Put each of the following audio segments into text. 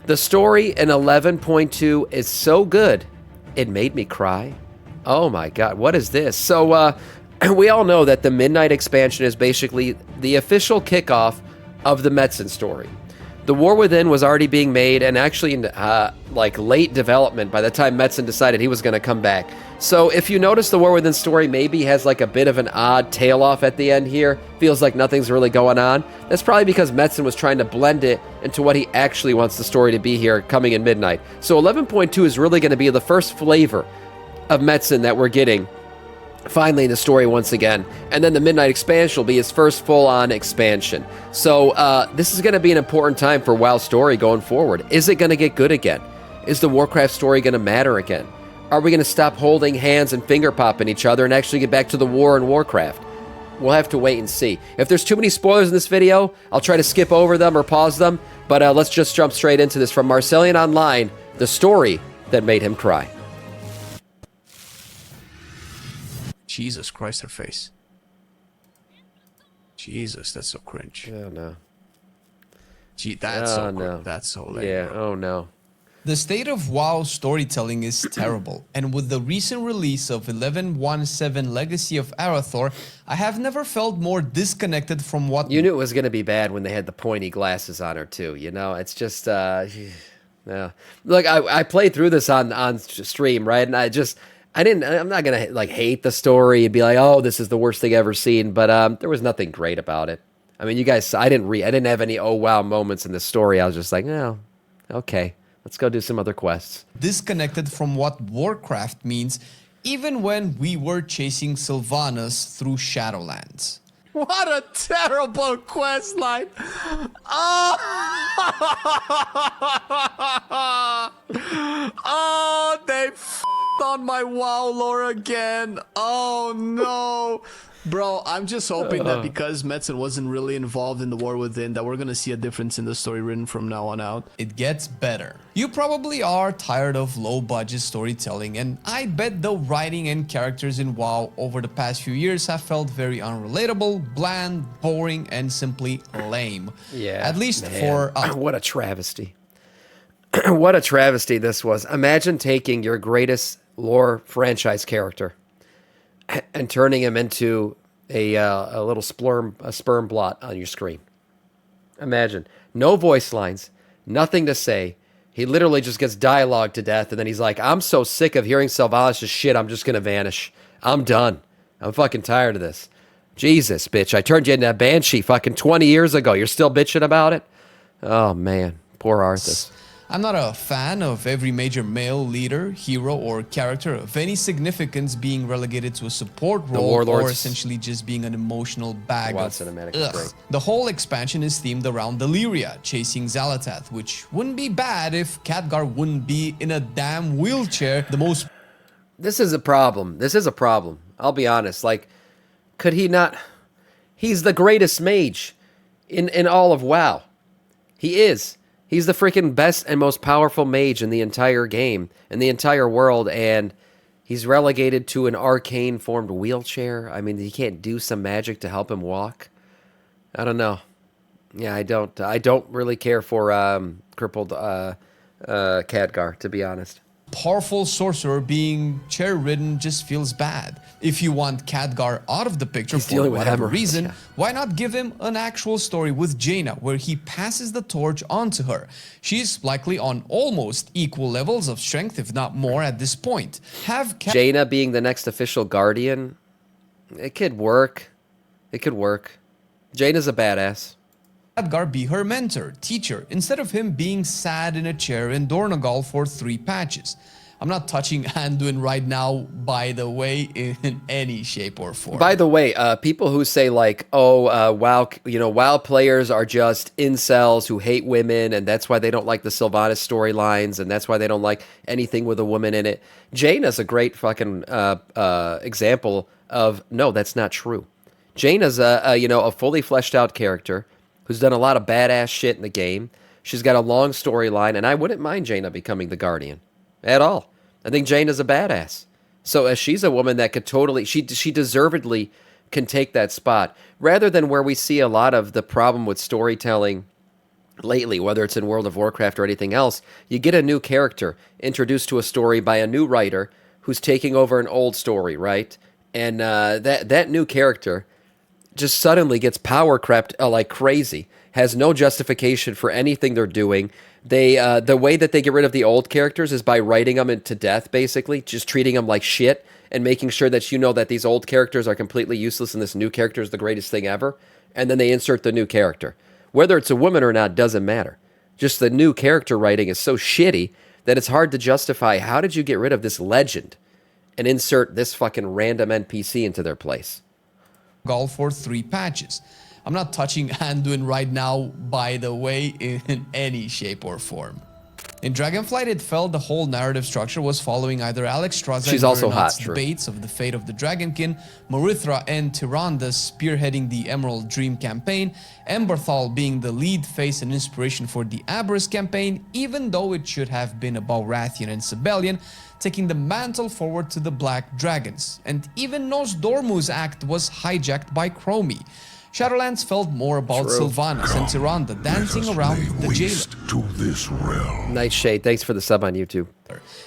The story in 11.2 is so good, it made me cry. Oh my god, what is this? So, we all know that the Midnight expansion is basically the official kickoff of the Metzen story. The War Within was already being made and actually in like late development by the time Metzen decided he was going to come back. So if you notice, the War Within story maybe has like a bit of an odd tail off at the end here. Feels like nothing's really going on. That's probably because Metzen was trying to blend it into what he actually wants the story to be here coming in Midnight. So 11.2 is really going to be the first flavor of Metzen that we're getting finally in the story once again. And then the Midnight expansion will be his first full-on expansion. So this is going to be an important time for WoW's story going forward. Is it going to get good again? Is the Warcraft story going to matter again? Are we going to stop holding hands and finger popping each other and actually get back to the war in Warcraft? We'll have to wait and see. If there's too many spoilers in this video, I'll try to skip over them or pause them. But let's just jump straight into this. From Marcellian Online, the story that made him cry. Jesus Christ, her face. Jesus, that's so cringe. Oh, no. Gee, that's so cringe. That's so lame. Yeah, oh, no. The state of WoW storytelling is terrible, and with the recent release of 11.17 Legacy of Arathor, I have never felt more disconnected from what... You knew it was going to be bad when they had the pointy glasses on her, too, you know? It's just, yeah. Look, I played through this on stream, right? And I'm not gonna like hate the story and be like, oh, this is the worst thing I've ever seen, but there was nothing great about it. I mean, you guys, I didn't have any oh wow moments in the story. I was just like, oh, okay, let's go do some other quests. Disconnected from what Warcraft means, even when we were chasing Sylvanas through Shadowlands. What a terrible quest line! Oh, oh they f***ed on my WoW lore again. Oh no. Bro, I'm just hoping that because Metzen wasn't really involved in the War Within, that we're gonna see a difference in the story written from now on out. It gets better. You probably are tired of low-budget storytelling, and I bet the writing and characters in WoW over the past few years have felt very unrelatable, bland, boring, and simply lame. Yeah, at least man. for what a travesty. What a travesty this was. Imagine taking your greatest lore franchise character and turning him into a little sperm blot on your screen. Imagine. No voice lines, nothing to say. He literally just gets dialogue to death, and then he's like, I'm so sick of hearing Sylvanas' shit, I'm just gonna vanish. I'm done. I'm fucking tired of this. Jesus, bitch, I turned you into a banshee fucking 20 years ago. You're still bitching about it? Oh, man. Poor Arthus. I'm not a fan of every major male leader, hero, or character of any significance being relegated to a support role or essentially just being an emotional bag of cinematic is great. The whole expansion is themed around Deliria, chasing Xal'atath, which wouldn't be bad if Khadgar wouldn't be in a damn wheelchair. This is a problem. This is a problem. I'll be honest. Like, could he not... He's the greatest mage in all of WoW. He is. He's the freaking best and most powerful mage in the entire game, in the entire world, and he's relegated to an arcane-formed wheelchair. I mean, he can't do some magic to help him walk. I don't know. Yeah, I don't really care for crippled Khadgar, to be honest. Powerful sorcerer being chair-ridden just feels bad. If you want Khadgar out of the picture for whatever reason, why not give him an actual story with Jana, where he passes the torch onto her? She's likely on almost equal levels of strength, if not more, at this point. Jana being the next official guardian, it could work. It could work. Jana's a badass. Khadgar be her mentor, teacher, instead of him being sad in a chair in Dornogal for 3 patches. I'm not touching Anduin right now, by the way, in any shape or form. By the way, people who say like, oh, WoW, WoW players are just incels who hate women, and that's why they don't like the Sylvanas storylines, and that's why they don't like anything with a woman in it. Jaina's a great fucking example of, no, that's not true. Jaina's a fully fleshed out character who's done a lot of badass shit in the game. She's got a long storyline, and I wouldn't mind Jana becoming the Guardian at all. I think Jana's a badass. So she's a woman that could totally, she deservedly can take that spot, rather than where we see a lot of the problem with storytelling lately, whether it's in World of Warcraft or anything else, you get a new character introduced to a story by a new writer who's taking over an old story, right? And that new character just suddenly gets power crept like crazy, has no justification for anything they're doing. They the way that they get rid of the old characters is by writing them into death, basically, just treating them like shit and making sure that you know that these old characters are completely useless and this new character is the greatest thing ever. And then they insert the new character. Whether it's a woman or not doesn't matter. Just the new character writing is so shitty that it's hard to justify how did you get rid of this legend and insert this fucking random NPC into their place. All for 3 patches. I'm not touching Anduin right now, by the way, in any shape or form. In Dragonflight, it felt the whole narrative structure was following either Alex Straza She's and also hot, Vernat's debates of the fate of the Dragonkin, Marithra and Tyrande spearheading the Emerald Dream campaign, Emberthal being the lead face and inspiration for the Aberrus campaign, even though it should have been about Rathian and Sibelian, taking the mantle forward to the Black Dragons, and even Nosdormu's act was hijacked by Chromie. Shadowlands felt more about Sylvanas and Tyrande dancing around the jailer. To this realm. Nightshade, thanks for the sub on YouTube.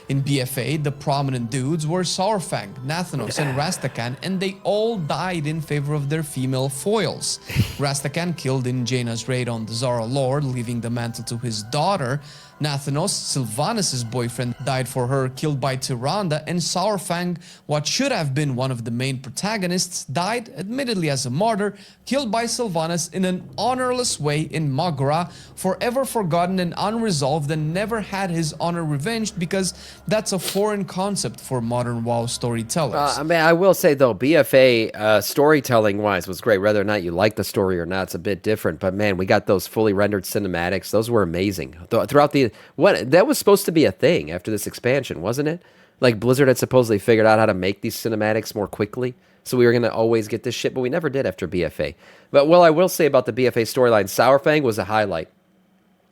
In BFA, the prominent dudes were Saurfang, Nathanos, and Rastakhan, and they all died in favor of their female foils. Rastakhan killed in Jana's raid on the Zara Lord, leaving the mantle to his daughter. Nathanos, Sylvanas' boyfriend, died for her, killed by Tyrande, and Saurfang, what should have been one of the main protagonists, died, admittedly as a martyr, killed by Sylvanas in an honorless way in Magora, forever forgotten and unresolved, and never had his honor revenged because that's a foreign concept for modern WoW storytellers. I mean, I will say, though, BFA, storytelling-wise, was great. Whether or not you like the story or not, it's a bit different. But, man, we got those fully rendered cinematics. Those were amazing. Throughout the... that was supposed to be a thing after this expansion, wasn't it? Like, Blizzard had supposedly figured out how to make these cinematics more quickly. So we were going to always get this shit, but we never did after BFA. But, well, I will say about the BFA storyline, Saurfang was a highlight.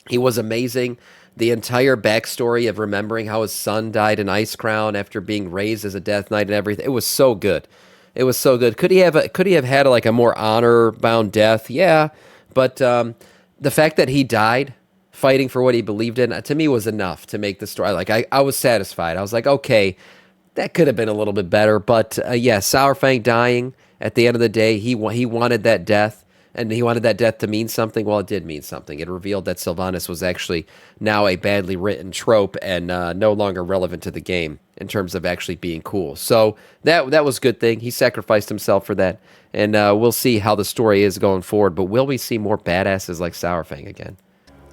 He was amazing. The entire backstory of remembering how his son died in Icecrown after being raised as a Death Knight and everything. It was so good. It was so good. Could he have had like a more honor-bound death? Yeah. But the fact that he died fighting for what he believed in, to me, was enough to make the story. Like, I was satisfied. I was like, okay, that could have been a little bit better. But, yeah, Saurfang dying, at the end of the day, he wanted that death. And he wanted that death to mean something. Well, it did mean something. It revealed that Sylvanas was actually now a badly written trope and no longer relevant to the game in terms of actually being cool. So that was a good thing. He sacrificed himself for that. And we'll see how the story is going forward. But will we see more badasses like Saurfang again?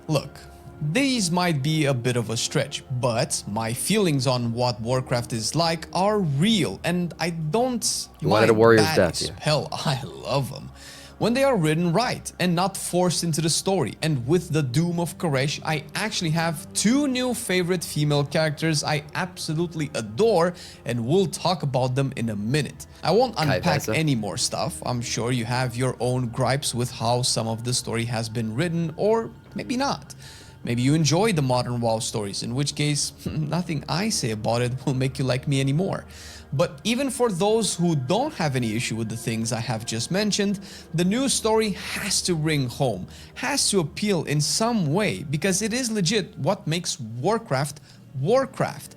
Look, these might be a bit of a stretch, but my feelings on what Warcraft is like are real. And I don't... You wanted a warrior's death, yeah. Hell, I love them. When they are written right and not forced into the story. And with the Doom of Koresh, I actually have 2 new favorite female characters I absolutely adore, and we'll talk about them in a minute. I won't unpack any more stuff. I'm sure you have your own gripes with how some of the story has been written, or maybe not. Maybe you enjoy the modern WoW stories, in which case, nothing I say about it will make you like me anymore. But even for those who don't have any issue with the things I have just mentioned, the new story has to ring home, has to appeal in some way, because it is legit what makes Warcraft, Warcraft.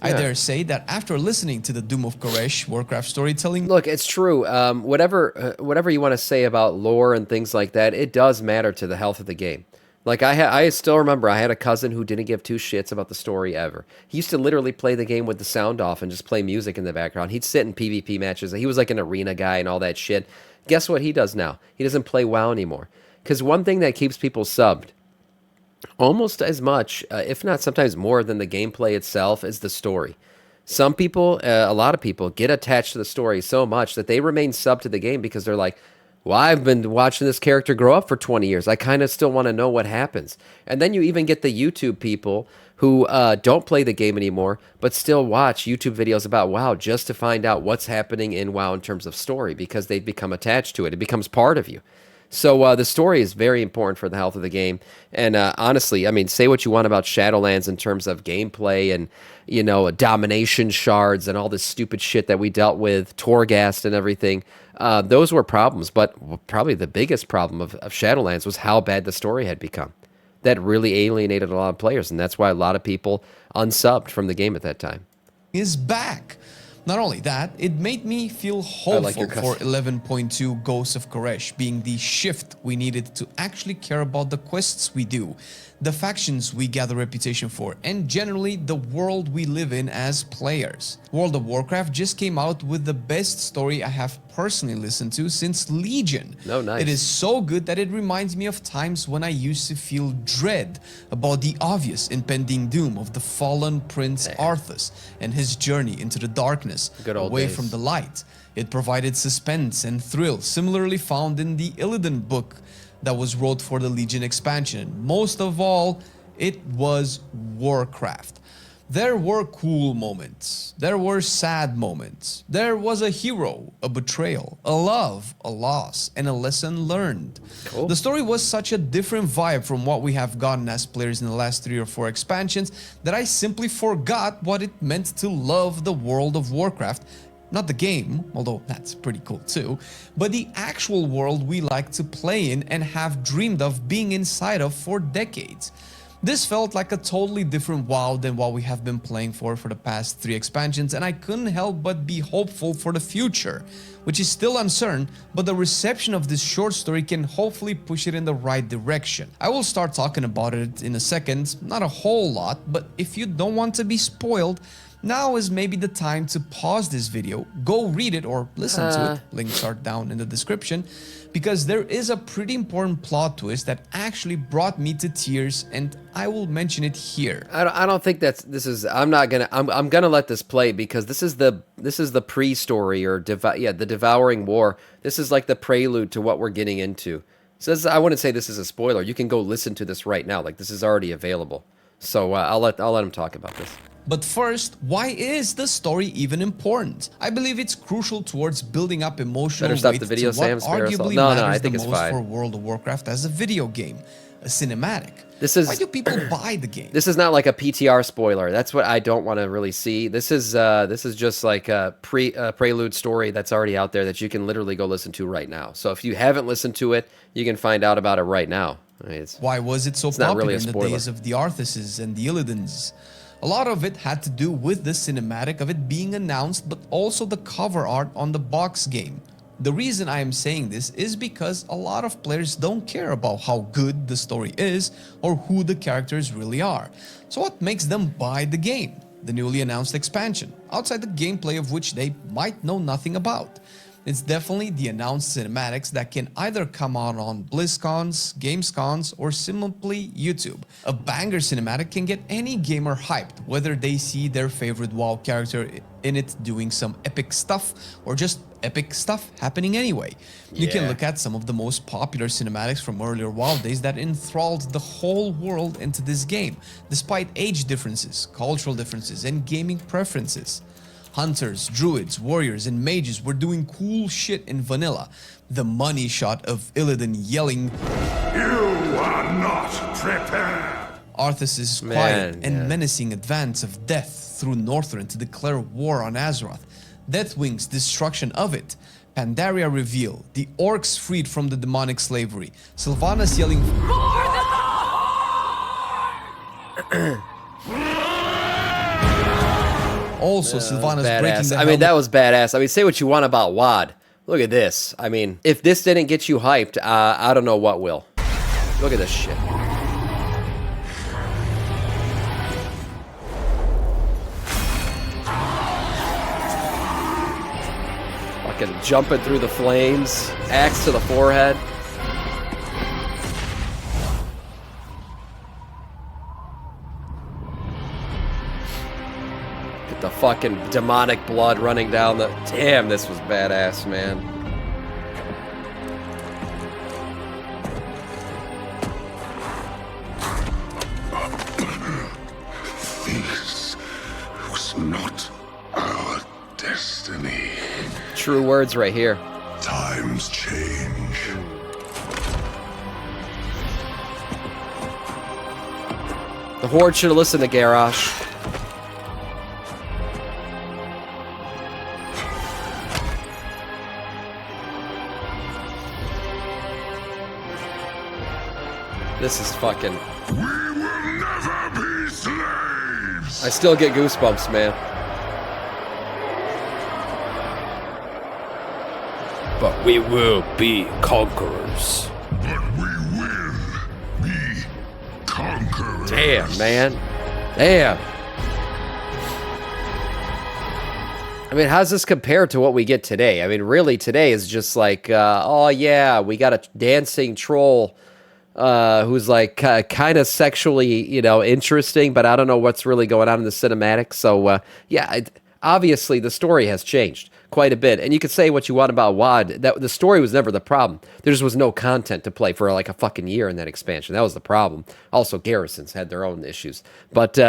Yeah. I dare say that after listening to the Doom of Koresh Warcraft storytelling... Look, it's true. Whatever you want to say about lore and things like that, it does matter to the health of the game. Like, I still remember I had a cousin who didn't give 2 shits about the story ever. He used to literally play the game with the sound off and just play music in the background. He'd sit in PvP matches. He was like an arena guy and all that shit. Guess what he does now? He doesn't play WoW anymore. Because one thing that keeps people subbed almost as much, if not sometimes more than the gameplay itself, is the story. Some people, a lot of people, get attached to the story so much that they remain subbed to the game because they're like, well, I've been watching this character grow up for 20 years. I kind of still want to know what happens. And then you even get the YouTube people who don't play the game anymore, but still watch YouTube videos about WoW just to find out what's happening in WoW in terms of story because they've become attached to it. It becomes part of you. So the story is very important for the health of the game. And honestly, I mean, say what you want about Shadowlands in terms of gameplay and, you know, domination shards and all this stupid shit that we dealt with, Torghast and everything. Those were problems, but probably the biggest problem of Shadowlands was how bad the story had become. that really alienated a lot of players, and that's why a lot of people unsubbed from the game at that time. Is back. Not only that, it made me feel hopeful for 11.2 Ghosts of Koresh being the shift we needed to actually care about the quests we do, the factions we gather reputation for, and generally the world we live in as players. World of Warcraft just came out with the best story I have personally listened to since Legion. Oh, nice. It is so good that it reminds me of times when I used to feel dread about the obvious impending doom of the fallen Prince Arthus and his journey into the darkness, away from the light. It provided suspense and thrill, similarly found in the Illidan book that was wrote for the Legion expansion. Most of all, it was Warcraft. There were cool moments. There were sad moments. There was a hero, a betrayal, a love, a loss, and a lesson learned. Cool. The story was such a different vibe from what we have gotten as players in the last 3 or 4 expansions that I simply forgot what it meant to love the World of Warcraft. Not the game, although that's pretty cool too, but the actual world we like to play in and have dreamed of being inside of for decades. This felt like a totally different WoW than what we have been playing for the past 3 expansions, and I couldn't help but be hopeful for the future, which is still uncertain, but the reception of this short story can hopefully push it in the right direction. I will start talking about it in a second, not a whole lot, but if you don't want to be spoiled, now is maybe the time to pause this video, go read it or listen to it, links are down in the description, because there is a pretty important plot twist that actually brought me to tears, and I will mention it here. I don't think I'm gonna let this play because this is the pre-story or the Devouring War. This is like the prelude to what we're getting into. So I wouldn't say this is a spoiler. You can go listen to this right now. Like, this is already available. So I'll let him talk about this. But first, why is the story even important? I believe it's crucial towards building up emotional weight to what arguably matters the most for World of Warcraft as a video game, a cinematic. Why do people buy the game? This is not like a PTR spoiler. That's what I don't want to really see. This is just like a prelude story that's already out there that you can literally go listen to right now. So if you haven't listened to it, you can find out about it right now. I mean, why was it so popular in the days of the Arthuses and the Illidans? A lot of it had to do with the cinematic of it being announced, but also the cover art on the box game. The reason I am saying this is because a lot of players don't care about how good the story is or who the characters really are. So what makes them buy the game? The newly announced expansion, outside the gameplay of which they might know nothing about. It's definitely the announced cinematics that can either come out on BlizzCons, Gamescons, or simply YouTube. A banger cinematic can get any gamer hyped, whether they see their favorite WoW character in it doing some epic stuff, or just epic stuff happening anyway. You can look at some of the most popular cinematics from earlier WoW days that enthralled the whole world into this game, despite age differences, cultural differences, and gaming preferences. Hunters, druids, warriors, and mages were doing cool shit in vanilla. The money shot of Illidan yelling, "You are not prepared!" Arthus' quiet and menacing advance of death through Northrend to declare war on Azeroth. Deathwing's destruction of it. Pandaria reveal, the orcs freed from the demonic slavery. Sylvanas yelling, "For the Also, Sylvanas breaking the I mean, that was badass. I mean, say what you want about WoD. Look at this. I mean, if this didn't get you hyped, I don't know what will. Look at this shit. Fucking jumping through the flames. Axe to the forehead. The fucking demonic blood running down the... Damn, this was badass, man. This was not our destiny. True words right here. Times change. The Horde should have listened to Garrosh. This is fucking... I still get goosebumps, man. But we will be conquerors. But we will be conquerors. Damn, man. Damn. I mean, how's this compare to what we get today? I mean, really, today is just like, oh yeah, we got a dancing troll who's like kind of sexually, interesting, but I don't know what's really going on in the cinematic. So, yeah, obviously the story has changed quite a bit. And you could say what you want about WoD, that the story was never the problem. There just was no content to play for like a fucking year in that expansion. That was the problem. Also, garrisons had their own issues. But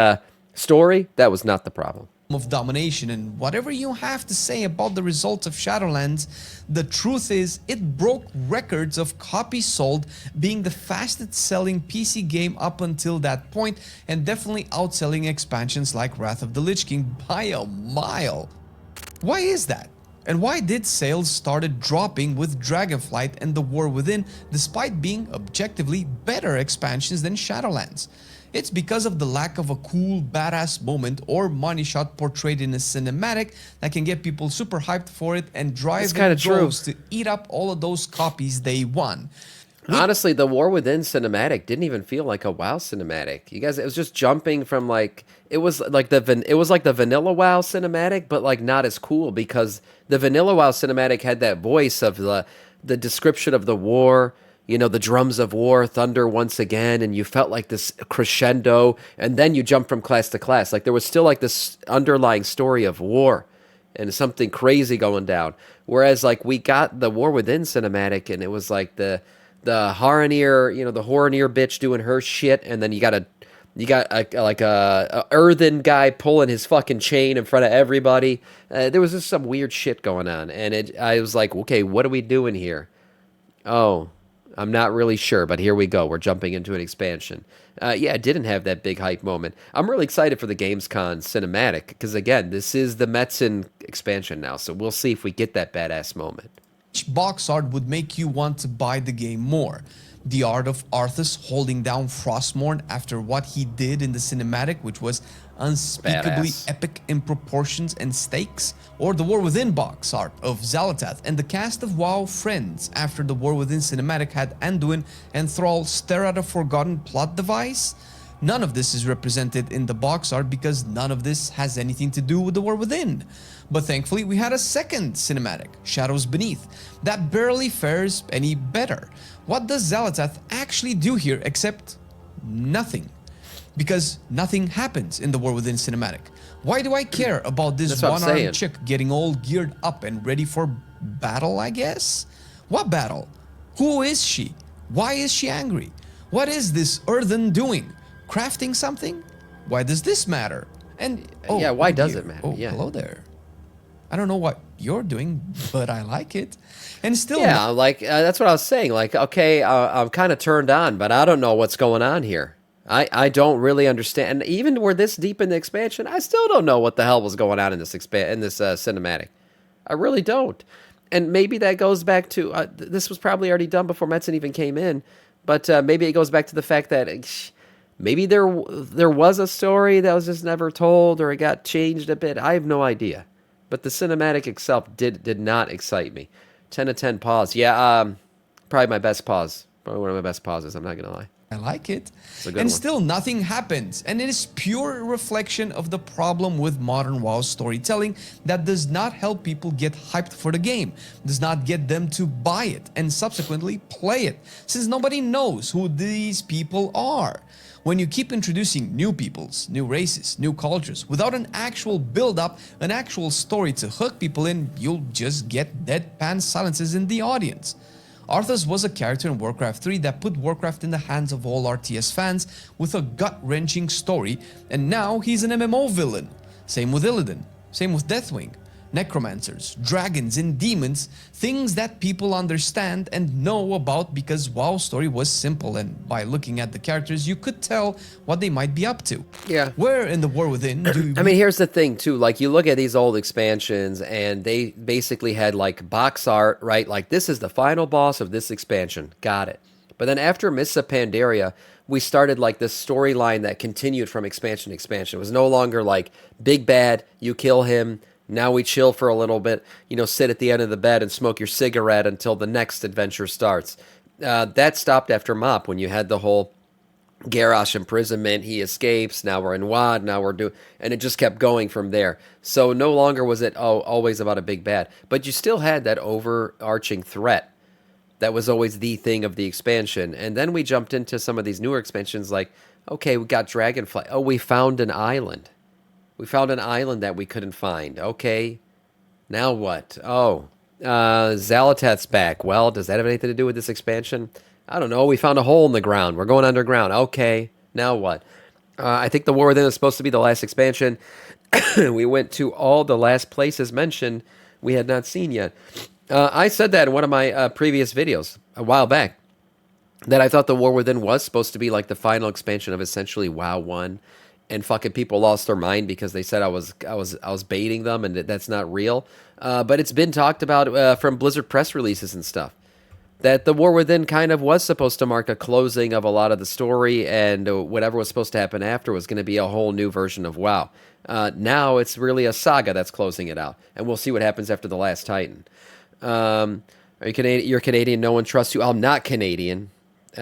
story, that was not the problem. Of domination, and whatever you have to say about the results of Shadowlands, the truth is it broke records of copies sold, being the fastest selling PC game up until that point, and definitely outselling expansions like Wrath of the Lich King by a mile. Why is that? And why did sales started dropping with Dragonflight and The War Within, despite being objectively better expansions than Shadowlands? It's because of the lack of a cool, badass moment or money shot portrayed in a cinematic that can get people super hyped for it and drive them droves to eat up all of those copies they won. Honestly, the War Within cinematic didn't even feel like a WoW cinematic. You guys, it was just jumping from like it was like the vanilla WoW cinematic, but like not as cool because the vanilla WoW cinematic had that voice of the description of the war. The drums of war, thunder once again, and you felt like this crescendo, and then you jump from class to class. Like there was still like this underlying story of war and something crazy going down. Whereas like we got the War Within cinematic, and it was like the Horanir, the Horanir bitch doing her shit, and then you got a earthen guy pulling his fucking chain in front of everybody. There was just some weird shit going on, and I was like, okay, what are we doing here? Oh. I'm not really sure, but here we go. We're jumping into an expansion. Yeah, it didn't have that big hype moment. I'm really excited for the Gamescom cinematic because, again, this is the Metzen expansion now, so we'll see if we get that badass moment. Each box art would make you want to buy the game more. The art of Arthus holding down Frostmourne after what he did in the cinematic, which was unspeakably epic in proportions and stakes, or the War Within box art of Xal'atath and the cast of WoW friends after the War Within cinematic had Anduin and Thrall stare at a forgotten plot device. None of this is represented in the box art because none of this has anything to do with the War Within. But thankfully we had a second cinematic, Shadows Beneath, that barely fares any better. What does Xal'atath actually do here except nothing? Because nothing happens in the War Within cinematic. Why do I care about this one-armed chick getting all geared up and ready for battle, I guess? What battle? Who is she? Why is she angry? What is this earthen doing? Crafting something? Why does this matter? And yeah, why does it matter? Oh, yeah. Hello there. I don't know what you're doing, but I like it. And still, yeah, like that's what I was saying. Like, okay, I'm kind of turned on, but I don't know what's going on here. I don't really understand. And even we're this deep in the expansion, I still don't know what the hell was going on in this cinematic. I really don't. And maybe that goes back to this was probably already done before Metzen even came in, but maybe it goes back to the fact that maybe there was a story that was just never told, or it got changed a bit. I have no idea. But the cinematic itself did not excite me. 10 of 10 pause. Yeah, probably my best pause. Probably one of my best pauses, I'm not going to lie. I like it. And one. Still nothing happens. And it is pure reflection of the problem with modern WoW storytelling that does not help people get hyped for the game, does not get them to buy it and subsequently play it, since nobody knows who these people are. When you keep introducing new peoples, new races, new cultures, without an actual build-up, an actual story to hook people in, you'll just get deadpan silences in the audience. Arthus was a character in Warcraft 3 that put Warcraft in the hands of all RTS fans with a gut-wrenching story, and now he's an MMO villain. Same with Illidan, same with Deathwing. Necromancers, dragons, and demons, things that people understand and know about because WoW's story was simple, and by looking at the characters you could tell what they might be up to. Yeah. Where in the War Within do I mean, here's the thing too, like you look at these old expansions and they basically had like box art, right? Like this is the final boss of this expansion. Got it. But then after Mists of Pandaria, we started like this storyline that continued from expansion to expansion. It was no longer like big bad, you kill him. Now we chill for a little bit, sit at the end of the bed and smoke your cigarette until the next adventure starts. That stopped after Mop when you had the whole Garrosh imprisonment, he escapes, now we're in Wad, now we're doing, and it just kept going from there. So no longer was it always about a big bad, but you still had that overarching threat that was always the thing of the expansion. And then we jumped into some of these newer expansions like, okay, we got Dragonflight. Oh, we found an island. We found an island that we couldn't find. Okay, now what? Oh, Xal'atath's back. Well, does that have anything to do with this expansion? I don't know. We found a hole in the ground. We're going underground. Okay, now what? I think the War Within is supposed to be the last expansion. We went to all the last places mentioned we had not seen yet. I said that in one of my previous videos a while back, that I thought the War Within was supposed to be like the final expansion of essentially WoW 1, and fucking people lost their mind because they said I was baiting them and that's not real. But it's been talked about from Blizzard press releases and stuff, that the War Within kind of was supposed to mark a closing of a lot of the story, and whatever was supposed to happen after was going to be a whole new version of WoW. Now it's really a saga that's closing it out, and we'll see what happens after The Last Titan. Are you Canadian? You're Canadian. No one trusts you. I'm not Canadian,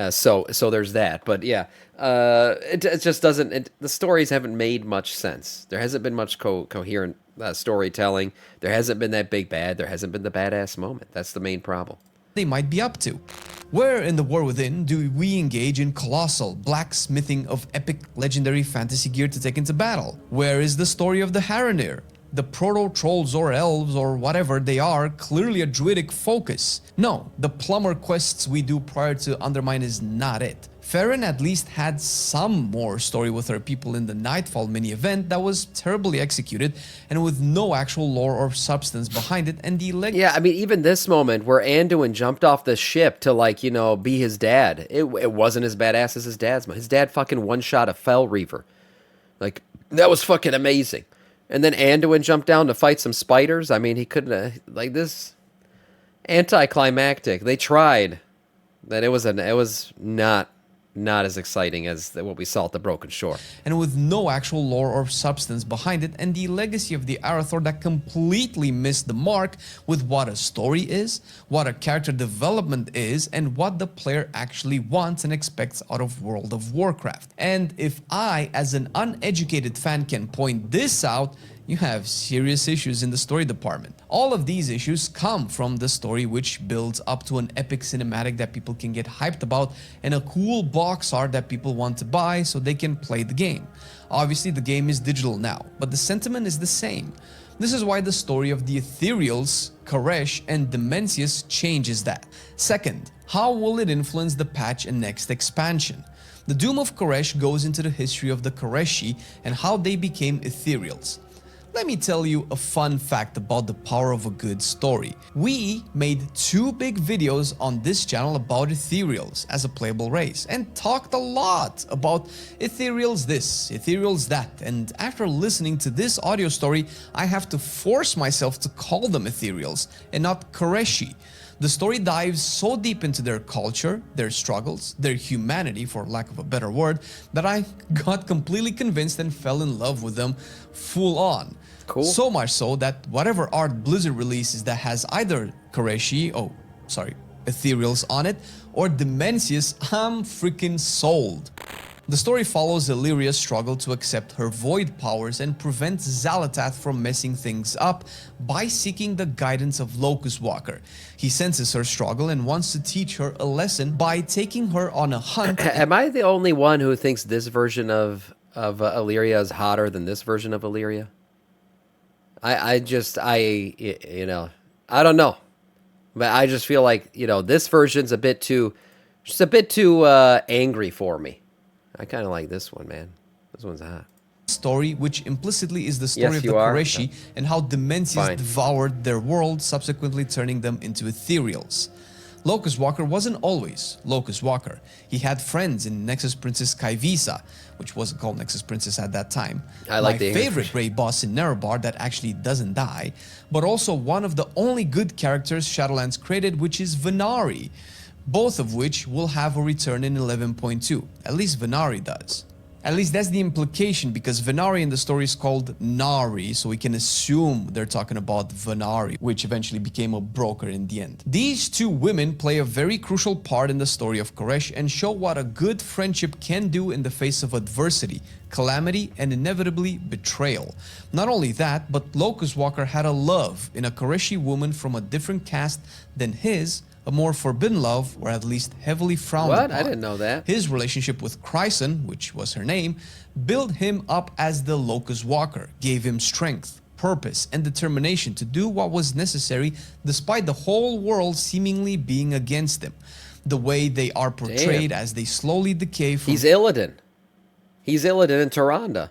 so there's that. But yeah, it just doesn't. The stories haven't made much sense. There hasn't been much coherent storytelling. There hasn't been that big bad. There hasn't been the badass moment. That's the main problem. They might be up to. Where in the War Within do we engage in colossal blacksmithing of epic legendary fantasy gear to take into battle? Where is the story of the Haranir? The proto-trolls or elves or whatever they are, clearly a druidic focus. No, the plumber quests we do prior to Undermine is not it. Farron at least had some more story with her people in the Nightfall mini-event that was terribly executed and with no actual lore or substance behind it, and the Yeah, I mean, even this moment where Anduin jumped off the ship to, be his dad, it wasn't as badass as his dad's. His dad fucking one-shot a Fell Reaver. Like, that was fucking amazing. And then Anduin jumped down to fight some spiders. I mean, he couldn't, this anticlimactic. They tried. That it was not as exciting as what we saw at the Broken Shore. And with no actual lore or substance behind it, and the legacy of the Arathor that completely missed the mark with what a story is, what a character development is, and what the player actually wants and expects out of World of Warcraft. And if I, as an uneducated fan, can point this out, you have serious issues in the story department. All of these issues come from the story, which builds up to an epic cinematic that people can get hyped about and a cool box art that people want to buy so they can play the game. Obviously, the game is digital now, but the sentiment is the same. This is why the story of the Ethereals, Koresh, and Dimensius changes that. Second, how will it influence the patch and next expansion? The Doom of Koresh goes into the history of the Koreshi and how they became Ethereals. Let me tell you a fun fact about the power of a good story. We made 2 big videos on this channel about Ethereals as a playable race and talked a lot about Ethereals this, Ethereals that, and after listening to this audio story, I have to force myself to call them Ethereals and not Koreshi. The story dives so deep into their culture, their struggles, their humanity, for lack of a better word, that I got completely convinced and fell in love with them full on. Cool. So much so that whatever art Blizzard releases that has either Ethereals on it, or Dimensius, I'm freaking sold. The story follows Illyria's struggle to accept her void powers and prevent Xal'atath from messing things up by seeking the guidance of Locus Walker. He senses her struggle and wants to teach her a lesson by taking her on a hunt. Am I the only one who thinks this version of Illyria is hotter than this version of Illyria? I don't know. But I just feel like, this version's a bit too angry for me. I kind of like this one, man. This one's hot. Story, which implicitly is the story of the Koreshi and how Dimensius devoured their world, subsequently turning them into Ethereals. Locus Walker wasn't always Locus Walker. He had friends in Nexus Princess Kaivisa, which wasn't called Nexus Princess at that time. I like my favorite raid boss in Nerebar that actually doesn't die, but also one of the only good characters Shadowlands created, which is Venari. both of which will have a return in 11.2. At least Venari does. At least that's the implication, because Venari in the story is called Nari, so we can assume they're talking about Venari, which eventually became a broker in the end. These two women play a very crucial part in the story of Koresh and show what a good friendship can do in the face of adversity, calamity, and inevitably betrayal. Not only that, but Locus Walker had a love in a Koreshi woman from a different caste than his, a more forbidden love, or at least heavily frowned upon. What? I didn't know that. His relationship with Chryson, which was her name, built him up as the Locus Walker, gave him strength, purpose, and determination to do what was necessary despite the whole world seemingly being against him. The way they are portrayed as they slowly decay from... He's Illidan. He's Illidan in Tyrande.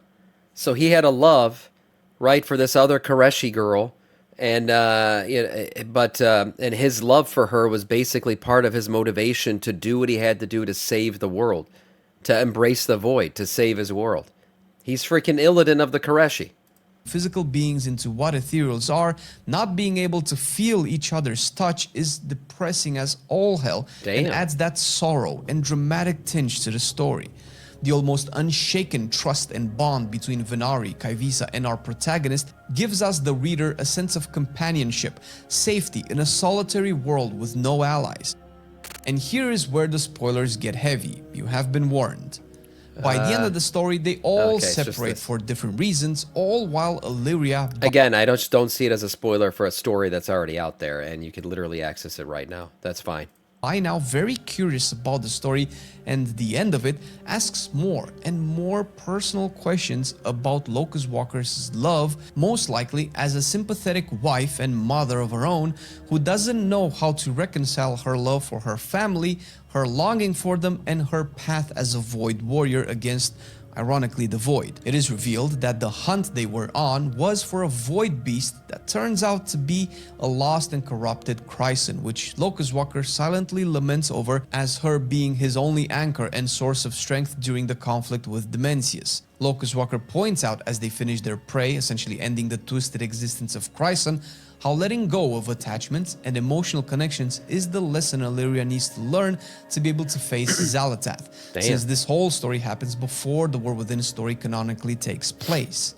So he had a love, right, for this other Koreshi girl, and and his love for her was basically part of his motivation to do what he had to do to save the world, to embrace the void, to save his world. He's freaking Illidan of the Koreshi. Physical beings into what ethereals are, not being able to feel each other's touch is depressing as all hell. Damn. And adds that sorrow and dramatic tinge to the story. The almost unshaken trust and bond between Venari, Kaivisa, and our protagonist gives us, the reader, a sense of companionship, safety in a solitary world with no allies. And here is where the spoilers get heavy. You have been warned. By the end of the story, they all separate for different reasons, all while Illyria... Again, I don't see it as a spoiler for a story that's already out there, and you could literally access it right now. That's fine. I, now very curious about the story and the end of it, asks more and more personal questions about Locus Walker's love, most likely as a sympathetic wife and mother of her own who doesn't know how to reconcile her love for her family, her longing for them, and her path as a void warrior against, ironically, the void. It is revealed that the hunt they were on was for a void beast that turns out to be a lost and corrupted Chryson, which Locus Walker silently laments over as her being his only anchor and source of strength during the conflict with Dimensius. Locus Walker points out as they finish their prey, essentially ending the twisted existence of Chryson, how letting go of attachments and emotional connections is the lesson Illyria needs to learn to be able to face Xal'atath, since this whole story happens before the War Within story canonically takes place.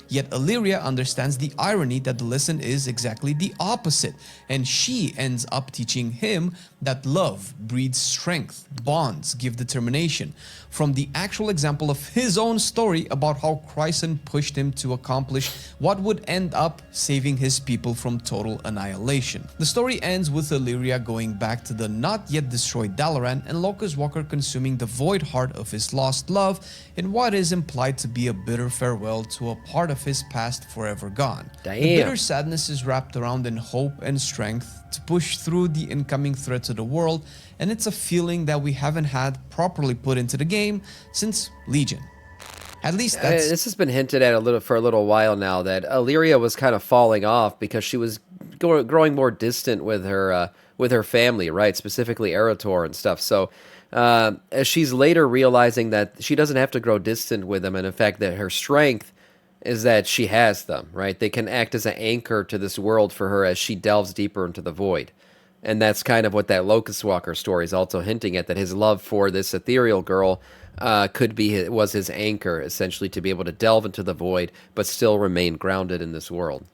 Yet Illyria understands the irony that the lesson is exactly the opposite, and she ends up teaching him that love breeds strength, bonds give determination, from the actual example of his own story about how Chryson pushed him to accomplish what would end up saving his people from total annihilation. The story ends with Illyria going back to the not yet destroyed Dalaran and Locus Walker consuming the void heart of his lost love in what is implied to be a bitter farewell to a part of his past forever gone. Damn. The bitter sadness is wrapped around in hope and strength to push through the incoming threat to the world, and it's a feeling that we haven't had properly put into the game since Legion. At least that's... This has been hinted at for a little while now, that Illyria was kind of falling off because she was growing more distant with her family, right? Specifically Erator and stuff. So as she's later realizing that she doesn't have to grow distant with them, and in fact that her strength is that she has them, right? They can act as an anchor to this world for her as she delves deeper into the void. And that's kind of what that Locus Walker story is also hinting at, that his love for this ethereal girl was his anchor, essentially, to be able to delve into the void, but still remain grounded in this world.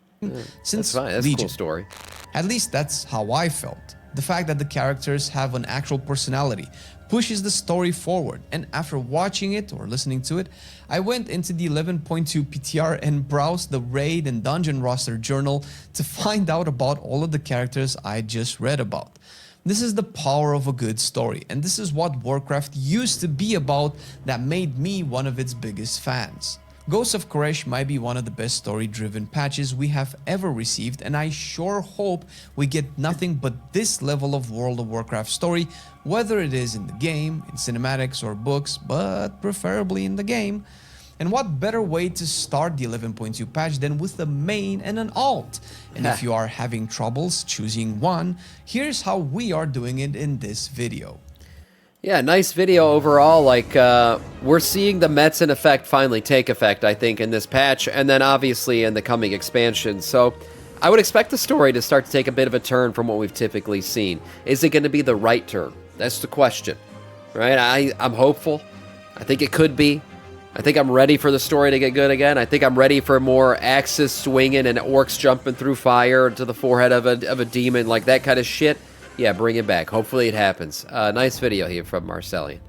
Since that's fine. That's Legion. A cool story. At least that's how I felt. The fact that the characters have an actual personality pushes the story forward, and after watching it or listening to it, I went into the 11.2 PTR and browsed the raid and dungeon roster journal to find out about all of the characters I just read about. This is the power of a good story, and this is what Warcraft used to be about that made me one of its biggest fans. Ghosts of Koresh might be one of the best story-driven patches we have ever received, and I sure hope we get nothing but this level of World of Warcraft story, whether it is in the game, in cinematics or books, but preferably in the game. And what better way to start the 11.2 patch than with the main and an alt? And if you are having troubles choosing one, here's how we are doing it in this video. Yeah, nice video overall. Like, we're seeing the Metzen effect finally take effect, I think, in this patch, and then obviously in the coming expansion. So I would expect the story to start to take a bit of a turn from what we've typically seen. Is it going to be the right turn? That's the question, right? I'm hopeful. I think it could be. I think I'm ready for the story to get good again. I think I'm ready for more axes swinging and orcs jumping through fire to the forehead of a demon, like that kind of shit. Yeah, bring it back. Hopefully it happens. Nice video here from Marcellian.